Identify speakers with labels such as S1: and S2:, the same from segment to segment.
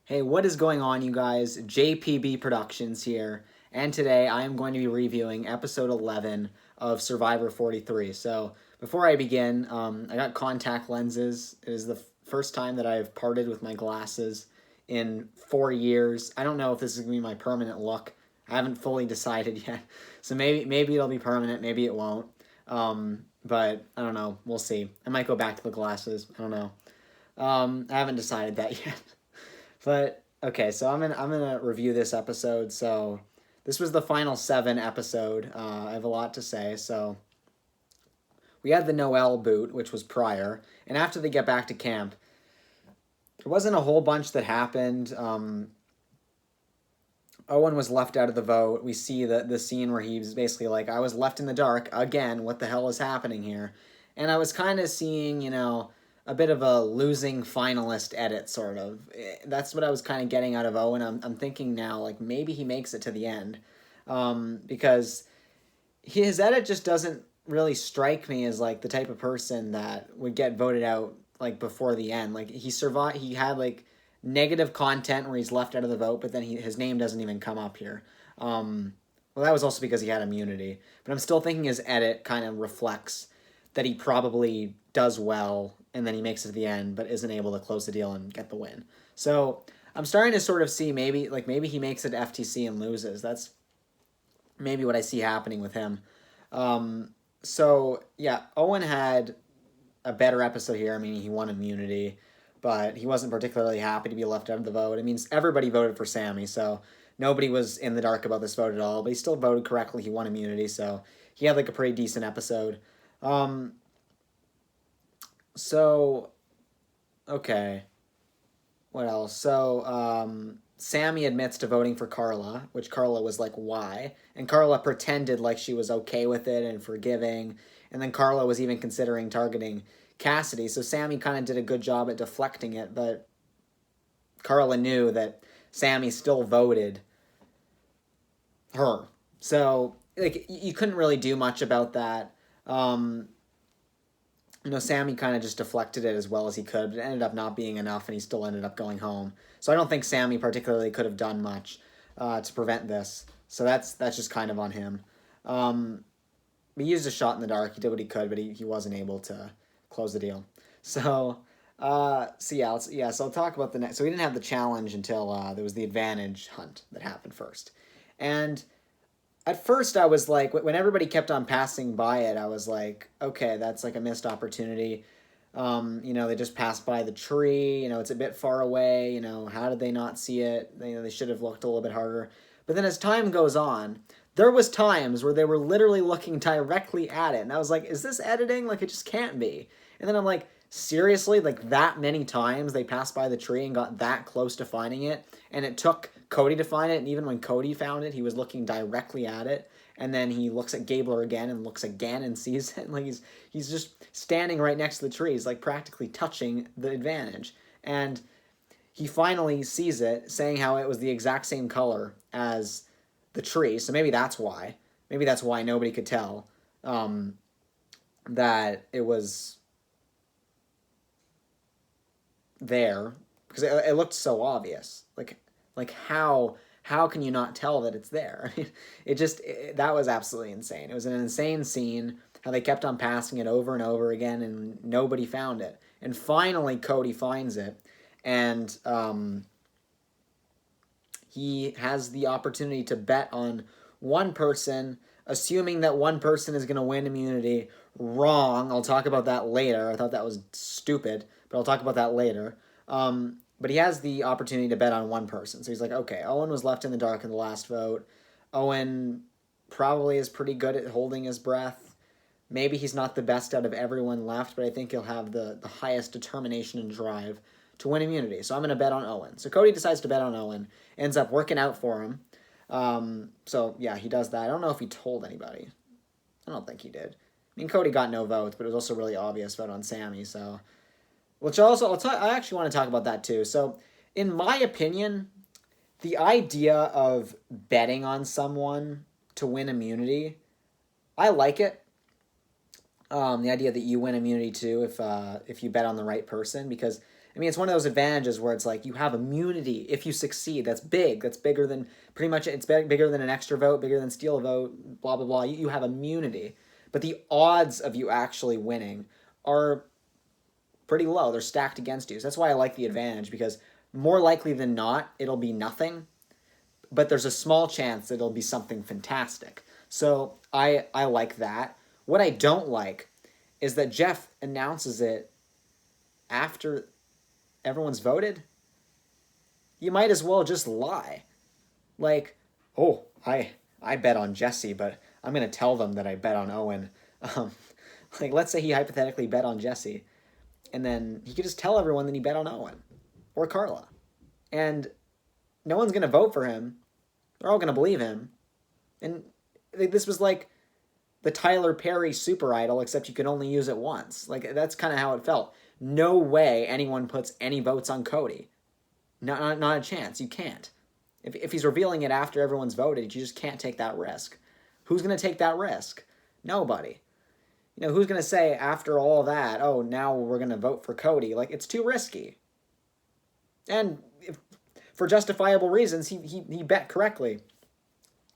S1: Hey, what is going on, you guys? JPB Productions here, and today I am going to be reviewing episode 11 of Survivor 43. So, before I begin, I got contact lenses. It is the first time that I've parted with my glasses in 4 years. I don't know if this is going to be my permanent look. I haven't fully decided yet. So, maybe it'll be permanent, maybe it won't. But I don't know. We'll see. I might go back to the glasses. I don't know. I haven't decided that yet. But okay, so I'm gonna review this episode. So this was the final 7 episode. I have a lot to say. So we had the Noel boot, which was prior, and after they get back to camp, there wasn't a whole bunch that happened. Owen was left out of the vote. We see the scene where he was basically like, "I was left in the dark again. What the hell is happening here?" And I was kind of seeing, a bit of a losing finalist edit, sort of. That's what I was kind of getting out of Owen. I'm thinking now, like, maybe he makes it to the end. Because his edit just doesn't really strike me as, like, the type of person that would get voted out, like, before the end. Like, he survived, he had, like, negative content where he's left out of the vote, but then his name doesn't even come up here. Well, that was also because he had immunity. But I'm still thinking his edit kind of reflects that he probably does well and then he makes it to the end but isn't able to close the deal and get the win. So I'm starting to sort of see maybe he makes it to FTC and loses. That's maybe what I see happening with him. So yeah, Owen had a better episode here. I mean, he won immunity, but he wasn't particularly happy to be left out of the vote. It means everybody voted for Sammy, so nobody was in the dark about this vote at all. But he still voted correctly. He won immunity, so he had like a pretty decent episode. Um, so okay, what else? So Sammy admits to voting for Carla, which Carla was like, "Why?" And Carla pretended like she was okay with it and forgiving. And then Carla was even considering targeting Cassidy. So Sammy kind of did a good job at deflecting it, but Carla knew that Sammy still voted her. So like you couldn't really do much about that. Um, Sammy kind of just deflected it as well as he could, but it ended up not being enough, and he still ended up going home. So I don't think Sammy particularly could have done much to prevent this. So that's just kind of on him. He used a shot in the dark. He did what he could, but he wasn't able to close the deal. So, so I'll talk about the next. So we didn't have the challenge until there was the advantage hunt that happened first, and at first I was like, when everybody kept on passing by it, I was like, okay, that's like a missed opportunity. They just passed by the tree. It's a bit far away. How did they not see it? They should have looked a little bit harder. But then as time goes on, there was times where they were literally looking directly at it, and I was like, is this editing? Like, it just can't be. And then I'm like, seriously, like that many times they passed by the tree and got that close to finding it, and it took Cody to find it, and even when Cody found it, he was looking directly at it, and then he looks at Gabler again and looks again and sees it. Like he's just standing right next to the tree. He's like practically touching the advantage, and he finally sees it, saying how it was the exact same color as the tree. So maybe that's why. Maybe that's why nobody could tell that it was there, because it looked so obvious. Like how can you not tell that it's there? I mean, that was absolutely insane. It was an insane scene. How they kept on passing it over and over again, and nobody found it. And finally, Cody finds it, and he has the opportunity to bet on one person, assuming that one person is going to win immunity. Wrong. I'll talk about that later. I thought that was stupid, but I'll talk about that later. But he has the opportunity to bet on one person. So he's like, okay, Owen was left in the dark in the last vote. Owen probably is pretty good at holding his breath. Maybe he's not the best out of everyone left, but I think he'll have the highest determination and drive to win immunity. So I'm going to bet on Owen. So Cody decides to bet on Owen. Ends up working out for him. So yeah, he does that. I don't know if he told anybody. I don't think he did. I mean, Cody got no votes, but it was also really obvious vote on Sammy. So, which also I actually want to talk about that too. So, in my opinion, the idea of betting on someone to win immunity, I like it. The idea that you win immunity too if you bet on the right person, because I mean, it's one of those advantages where it's like you have immunity if you succeed. That's big. That's bigger than pretty much, it's bigger than an extra vote, bigger than steal a vote, blah, blah, blah. You have immunity. But the odds of you actually winning are pretty low. They're stacked against you. So that's why I like the advantage, because more likely than not, it'll be nothing. But there's a small chance that it'll be something fantastic. So I like that. What I don't like is that Jeff announces it after everyone's voted. You might as well just lie. Like, oh, I bet on Jesse, but I'm going to tell them that I bet on Owen. Um, like, let's say he hypothetically bet on Jesse, and then he could just tell everyone that he bet on Owen or Carla. And no one's going to vote for him. They're all going to believe him. And this was like the Tyler Perry Super Idol, except you could only use it once. Like, that's kind of how it felt. No way anyone puts any votes on Cody. Not a chance. You can't. If he's revealing it after everyone's voted, you just can't take that risk. Who's going to take that risk? Nobody. You know, who's going to say after all that, oh, now we're going to vote for Cody? Like, it's too risky. And for justifiable reasons, he bet correctly.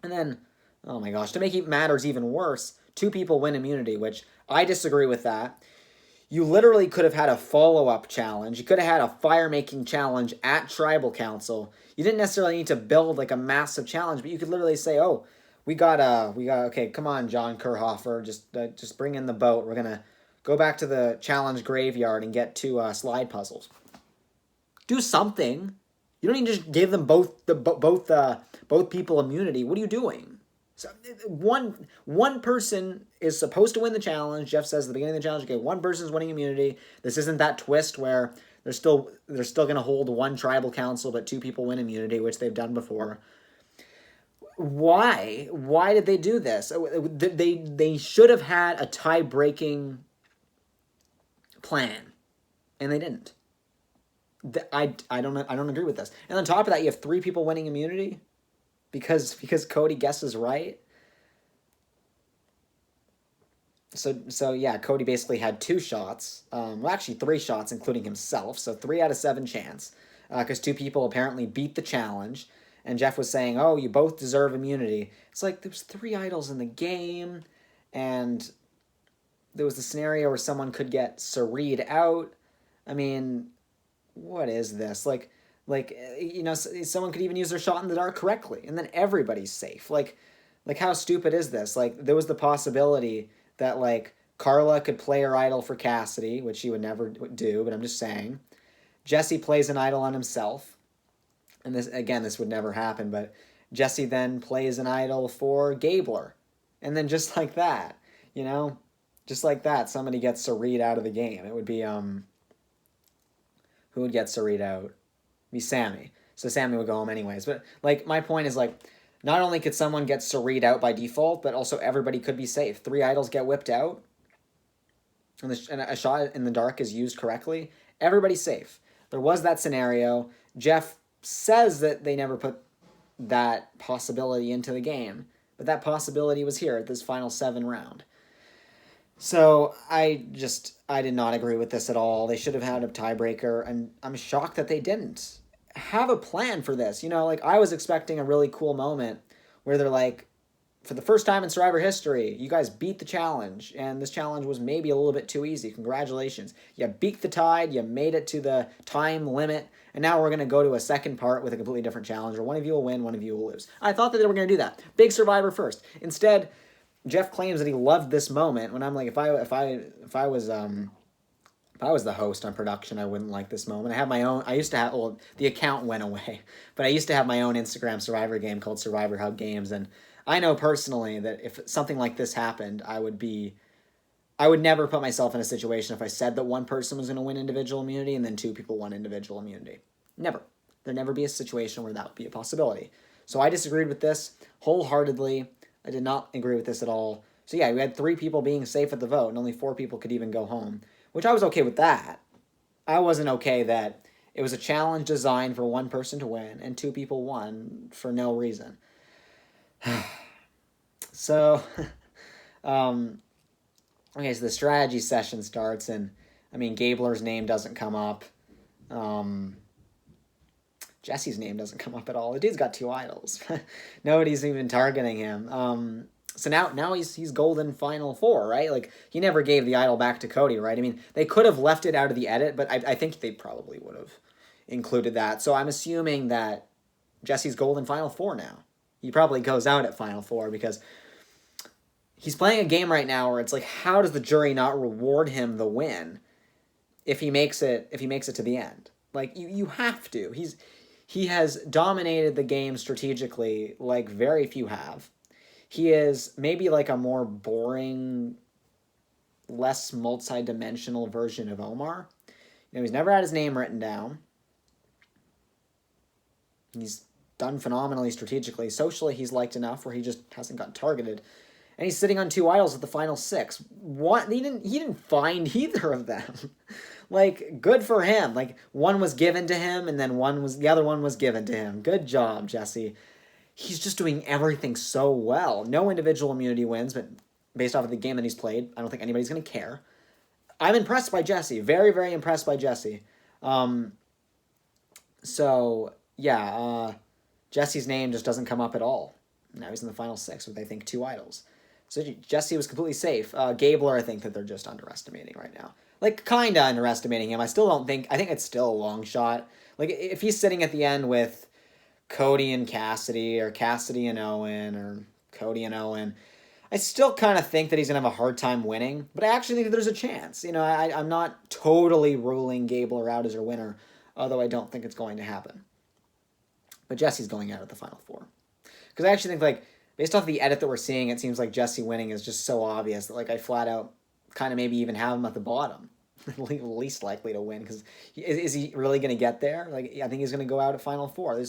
S1: And then, oh my gosh, to make matters even worse, 2 people win immunity, which I disagree with that. You literally could have had a follow-up challenge. You could have had a fire-making challenge at Tribal Council. You didn't necessarily need to build like a massive challenge, but you could literally say, oh, we got, okay, come on, John Kerhofer, just bring in the boat. We're going to go back to the challenge graveyard and get 2 slide puzzles. Do something. You don't need to just give them both people immunity. What are you doing? So one person is supposed to win the challenge. Jeff says at the beginning of the challenge, okay, one person's winning immunity. This isn't that twist where they're still going to hold 1 tribal council, but 2 people win immunity, which they've done before. Why? Why did they do this? They should have had a tie-breaking plan, and they didn't. I don't agree with this. And on top of that, you have 3 people winning immunity because Cody guesses right. So yeah, Cody basically had 2 shots. Well, actually 3 shots, including himself. So 3 out of 7 chance, because 2 people apparently beat the challenge. And Jeff was saying, "Oh, you both deserve immunity." It's like there was 3 idols in the game, and there was the scenario where someone could get Sareed out. I mean, what is this? Like, you know, someone could even use their shot in the dark correctly, and then everybody's safe. Like how stupid is this? Like, there was the possibility that, like, Carla could play her idol for Cassidy, which she would never do, but I'm just saying. Jesse plays an idol on himself, and this would never happen, but Jesse then plays an idol for Gabler, and then just like that, you know, just like that, somebody gets Sareed out of the game. It would be, who would get Sareed out? It'd be Sammy. So Sammy would go home anyways. But, like, my point is, like, not only could someone get Sareed out by default, but also everybody could be safe. 3 idols get whipped out, and a shot in the dark is used correctly. Everybody's safe. There was that scenario. Jeff says that they never put that possibility into the game, but that possibility was here at this final 7 round. So I did not agree with this at all. They should have had a tiebreaker, and I'm shocked that they didn't. Have a plan for this. You know, like, I was expecting a really cool moment where they're like, for the first time in Survivor history, you guys beat the challenge, and this challenge was maybe a little bit too easy. Congratulations. You beat the tide, you made it to the time limit, and now we're going to go to a second part with a completely different challenger. One of you will win, one of you will lose. I thought that they were going to do that. Big Survivor first. Instead, Jeff claims that he loved this moment, when I'm like, if I was the host on production, I wouldn't like this moment. I used to have, well, the account went away, but I used to have my own Instagram Survivor game called Survivor Hub Games, and I know personally that if something like this happened, I would never put myself in a situation if I said that one person was going to win individual immunity and then 2 people won individual immunity. Never. There'd never be a situation where that would be a possibility. So I disagreed with this wholeheartedly. I did not agree with this at all. So yeah, we had 3 people being safe at the vote, and only 4 people could even go home, which I was okay with that. I wasn't okay that it was a challenge designed for 1 person to win, and 2 people won for no reason. So, okay, so the strategy session starts, and, I mean, Gabler's name doesn't come up. Um, Jesse's name doesn't come up at all. The dude's got 2 idols. Nobody's even targeting him. So now he's golden final 4, right? Like, he never gave the idol back to Cody, right? I mean, they could have left it out of the edit, but I think they probably would have included that. So I'm assuming that Jesse's golden final 4 now. He probably goes out at final 4 because he's playing a game right now where it's like, how does the jury not reward him the win if he makes it to the end? Like, you have to. He has dominated the game strategically like very few have. He is maybe like a more boring, less multi-dimensional version of Omar. He's never had his name written down. He's done phenomenally strategically. Socially, he's liked enough where he just hasn't gotten targeted. And he's sitting on 2 idols at the final 6. What? He didn't find either of them. Like, good for him. Like, one was given to him, and then the other one was given to him. Good job, Jesse. He's just doing everything so well. No individual immunity wins, but based off of the game that he's played, I don't think anybody's going to care. I'm impressed by Jesse. Very, very impressed by Jesse. Jesse's name just doesn't come up at all. Now he's in the final 6 with, I think, 2 idols. So Jesse was completely safe. Gabler, I think that they're just underestimating right now. Like, kind of underestimating him. I think it's still a long shot. Like, if he's sitting at the end with Cody and Cassidy, or Cassidy and Owen, or Cody and Owen, I still kind of think that he's going to have a hard time winning. But I actually think that there's a chance. I'm not totally ruling Gabler out as a winner, although I don't think it's going to happen. But Jesse's going out at the final 4. Because I actually think, like, based off the edit that we're seeing, it seems like Jesse winning is just so obvious that, like, I flat out kind of maybe even have him at the bottom. Least likely to win, because is he really going to get there? Like, I think he's going to go out at final 4.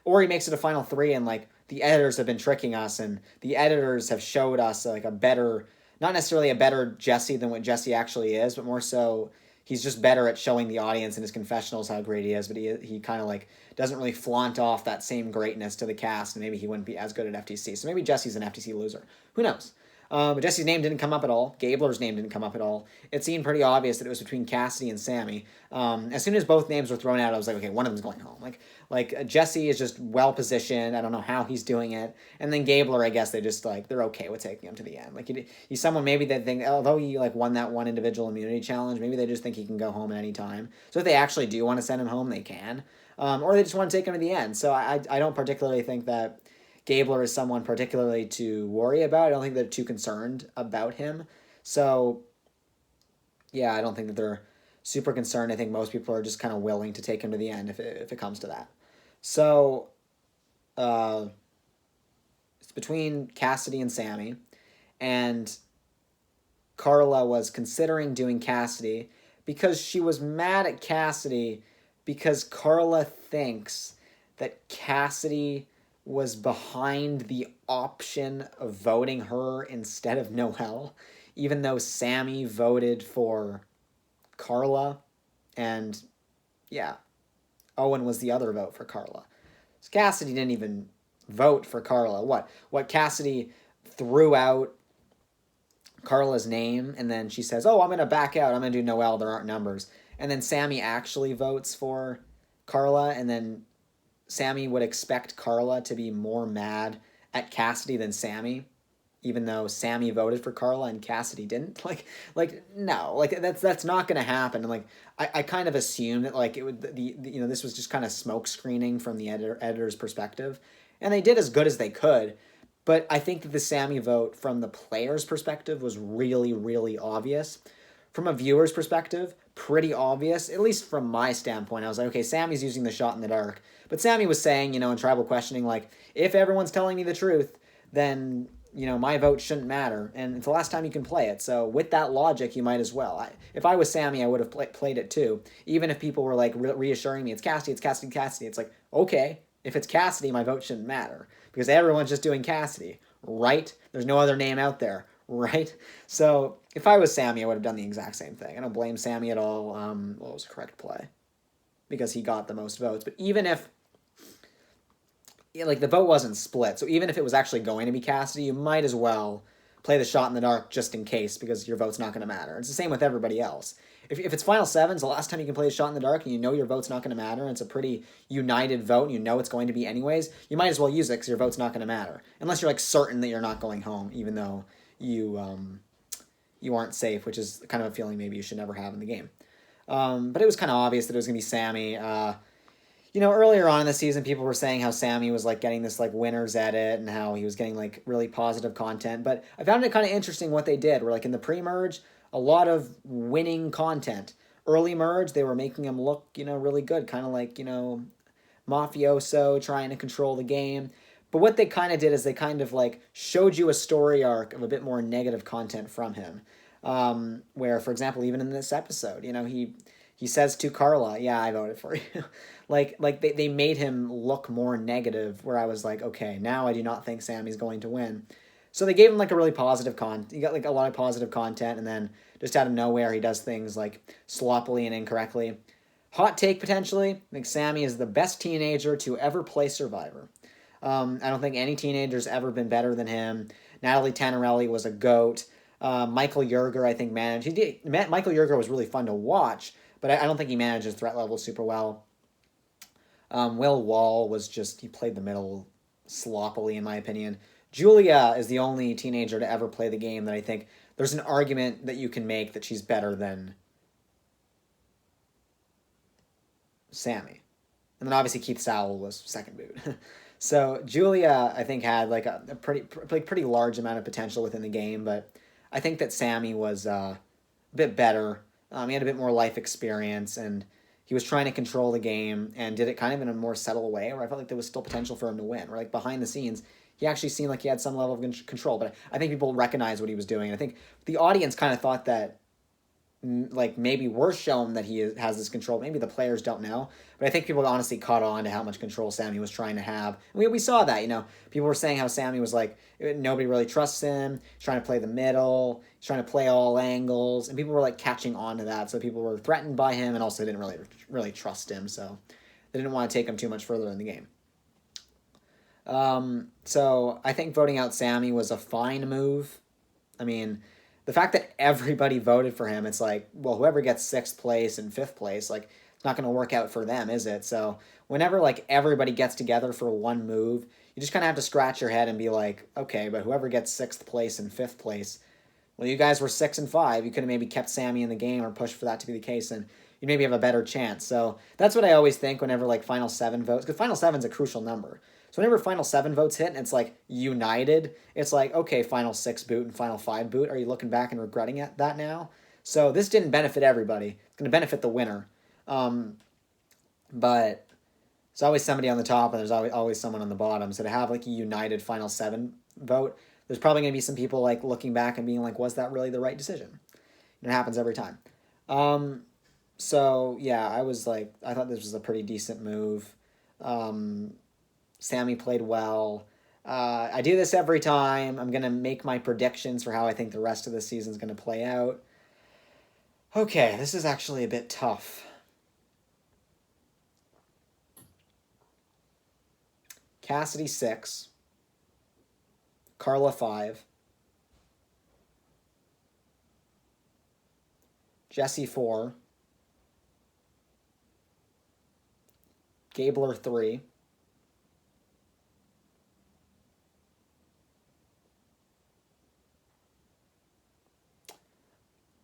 S1: Or he makes it a final 3, and, like, the editors have been tricking us, and the editors have showed us, like, not necessarily a better Jesse than what Jesse actually is, but more so he's just better at showing the audience in his confessionals how great he is, but he kind of, like, doesn't really flaunt off that same greatness to the cast, and maybe he wouldn't be as good at FTC. So maybe Jesse's an FTC loser. Who knows? But Jesse's name didn't come up at all. Gabler's name didn't come up at all. It seemed pretty obvious that it was between Cassidy and Sammy. As soon as both names were thrown out, I was like, okay, one of them's going home. Like Jesse is just well positioned. I don't know how he's doing it. And then Gabler, I guess they're okay with taking him to the end. Like, he's someone maybe they think, although he like won that one individual immunity challenge, maybe they just think he can go home at any time. So if they actually do want to send him home, they can. Or they just want to take him to the end. So I don't particularly think that Gabler is someone particularly to worry about. I don't think they're too concerned about him. So, yeah, I don't think that they're super concerned. I think most people are just kind of willing to take him to the end if it comes to that. So, it's between Cassidy and Sammy. And Carla was considering doing Cassidy because she was mad at Cassidy because Carla thinks that Cassidy was behind the option of voting her instead of Noelle, even though Sammy voted for Carla, and yeah, Owen was the other vote for Carla. So Cassidy didn't even vote for Carla. What Cassidy threw out Carla's name, and then she says, oh, I'm going to back out, I'm going to do Noelle, there aren't numbers. And then Sammy actually votes for Carla, and then Sammy would expect Carla to be more mad at Cassidy than Sammy, even though Sammy voted for Carla and Cassidy didn't. No, that's not going to happen. And I kind of assumed that it would this was just kind of smoke screening from the editor's perspective, and they did as good as they could. But I think that the Sammy vote from the player's perspective was really, really obvious. From a viewer's perspective, pretty obvious, at least from my standpoint. I was like, okay, Sammy's using the shot in the dark. But Sammy was saying, in tribal questioning, if everyone's telling me the truth, then, my vote shouldn't matter. And it's the last time you can play it. So with that logic, you might as well. If I was Sammy, I would have played it too. Even if people were, reassuring me, it's Cassidy, it's Cassidy, Cassidy. It's like, okay, if it's Cassidy, my vote shouldn't matter. Because everyone's just doing Cassidy, right? There's no other name out there, right? So if I was Sammy, I would have done the exact same thing. I don't blame Sammy at all. What was the correct play? Because he got the most votes. But even if, the vote wasn't split, so even if it was actually going to be Cassidy, you might as well play the shot in the dark just in case because your vote's not going to matter. It's the same with everybody else. If it's final sevens, the last time you can play a shot in the dark and you know your vote's not going to matter, and it's a pretty united vote and you know it's going to be anyways, you might as well use it because your vote's not going to matter. Unless you're like certain that you're not going home, even though you aren't safe, which is kind of a feeling maybe you should never have in the game. But it was kind of obvious that it was going to be Sammy. Earlier on in the season, people were saying how Sammy was like getting this like winner's edit and how he was getting like really positive content. But I found it kind of interesting what they did. Where like in the pre-merge, a lot of winning content. Early merge, they were making him look, really good, kind of like, mafioso, trying to control the game. But what they kind of did is they kind of like showed you a story arc of a bit more negative content from him. Where, for example, even in this episode, he says to Carla, "Yeah, I voted for you." like they made him look more negative. Where I was like, okay, now I do not think Sammy's going to win. So they gave him like a really positive content. He got like a lot of positive content, and then just out of nowhere, he does things like sloppily and incorrectly. Hot take potentially. I think Sammy is the best teenager to ever play Survivor. I don't think any teenager's ever been better than him. Natalie Tannerelli was a GOAT. Michael Yerger, I think, managed. Michael Yerger was really fun to watch, but I don't think he manages threat level super well. Will Wall he played the middle sloppily, in my opinion. Julia is the only teenager to ever play the game that I think there's an argument that you can make that she's better than Sammy. And then obviously Keith Sowell was second boot. So Julia, I think, had like a pretty large amount of potential within the game, but I think that Sammy was a bit better. He had a bit more life experience, and he was trying to control the game and did it kind of in a more subtle way where I felt like there was still potential for him to win. Where like behind the scenes, he actually seemed like he had some level of control, but I think people recognized what he was doing. I think the audience kind of thought that like maybe we're shown that he has this control. Maybe the players don't know, but I think people honestly caught on to how much control Sammy was trying to have. And we saw that, people were saying how Sammy was like, nobody really trusts him. He's trying to play the middle. He's trying to play all angles, and people were like catching on to that. So people were threatened by him and also didn't really trust him. So they didn't want to take him too much further in the game. So I think voting out Sammy was a fine move. I mean, the fact that everybody voted for him, it's like, well, whoever gets 6th place and 5th place, like, it's not going to work out for them, is it? So whenever, like, everybody gets together for one move, you just kind of have to scratch your head and be like, okay, but whoever gets 6th place and 5th place, well, you guys were 6 and 5. You could have maybe kept Sammy in the game or pushed for that to be the case, and you maybe have a better chance. So that's what I always think whenever, like, Final 7 votes, because Final 7's a crucial number. So whenever Final 7 votes hit and it's like united, it's like, okay, Final 6 boot and Final 5 boot. Are you looking back and regretting that now? So this didn't benefit everybody. It's going to benefit the winner. But there's always somebody on the top and there's always someone on the bottom. So to have like a united Final 7 vote, there's probably going to be some people like looking back and being like, was that really the right decision? And it happens every time. So yeah, I thought this was a pretty decent move. Sammy played well. I do this every time. I'm going to make my predictions for how I think the rest of the season is going to play out. Okay, this is actually a bit tough. Cassidy 6. Carla 5. Jesse 4. Gabler 3.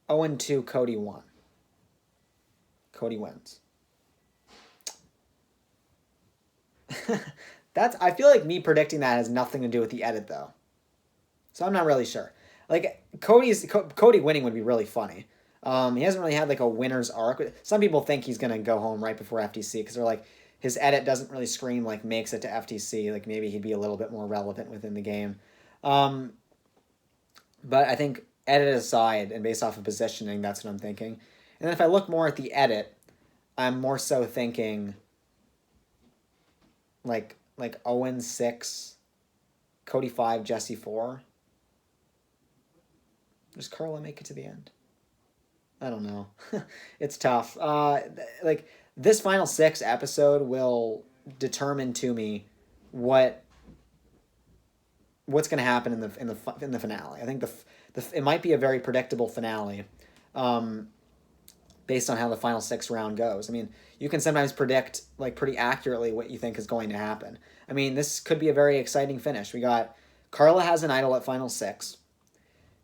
S1: Owen 2, Cody 1. Cody wins. I feel like me predicting that has nothing to do with the edit though. So I'm not really sure. Like Cody winning would be really funny. He hasn't really had like a winner's arc. Some people think he's gonna go home right before FTC because they're like his edit doesn't really scream like makes it to FTC. Like maybe he'd be a little bit more relevant within the game. But I think edit aside and based off of positioning, that's what I'm thinking. And then if I look more at the edit, I'm more so thinking like Owen 6, Cody 5, Jesse 4. Does Carla make it to the end? I don't know. It's tough. Like this final 6 episode will determine to me what what's going to happen in the finale. I think it might be a very predictable finale, based on how the final 6 round goes. I mean, you can sometimes predict like pretty accurately what you think is going to happen. I mean, this could be a very exciting finish. We got Carla has an idol at final 6.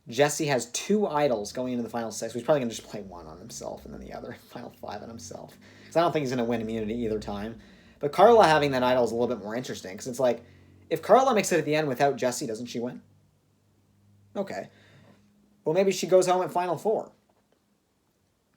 S1: Jesse has 2 idols going into the final 6. He's probably going to just play one on himself and then the other final 5 on himself. Because I don't think he's going to win immunity either time. But Carla having that idol is a little bit more interesting. Because it's like, if Carla makes it at the end without Jesse, doesn't she win? Okay. Well, maybe she goes home at final 4.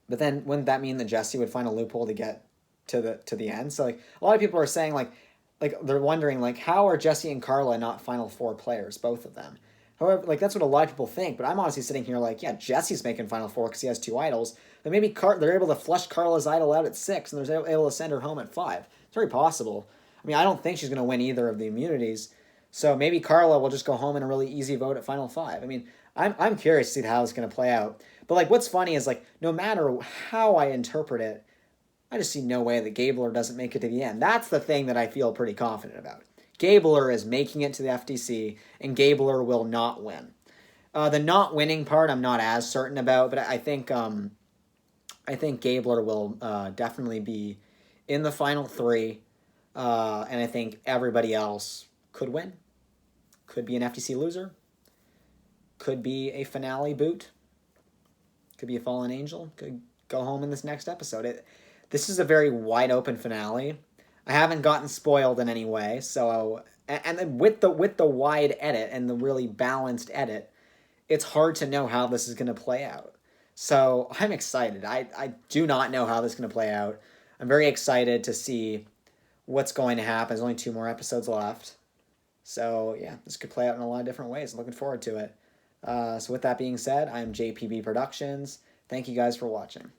S1: But then wouldn't that mean that Jesse would find a loophole to get to the end? So like a lot of people are saying like they're wondering like how are Jesse and Carla not final 4 players, both of them? However, like that's what a lot of people think, but I'm honestly sitting here like, yeah, Jesse's making final 4 because he has 2 idols. But maybe they're able to flush Carla's idol out at 6 and they're able to send her home at 5. It's very possible. I mean, I don't think she's going to win either of the immunities. So maybe Carla will just go home in a really easy vote at final 5. I mean, I'm curious to see how it's going to play out. But like, what's funny is like, no matter how I interpret it, I just see no way that Gabler doesn't make it to the end. That's the thing that I feel pretty confident about. Gabler is making it to the FTC, and Gabler will not win. The not winning part, I'm not as certain about, but I think Gabler will definitely be in the final 3, and I think everybody else could win. Could be an FTC loser. Could be a finale boot. Could be a fallen angel. Could go home in this next episode. This is a very wide open finale. I haven't gotten spoiled in any way, so and then with the wide edit and the really balanced edit, it's hard to know how this is going to play out. So I'm excited. I do not know how this is going to play out. I'm very excited to see what's going to happen. There's only 2 more episodes left. So yeah, this could play out in a lot of different ways. I'm looking forward to it. So with that being said, I'm JPB Productions. Thank you guys for watching.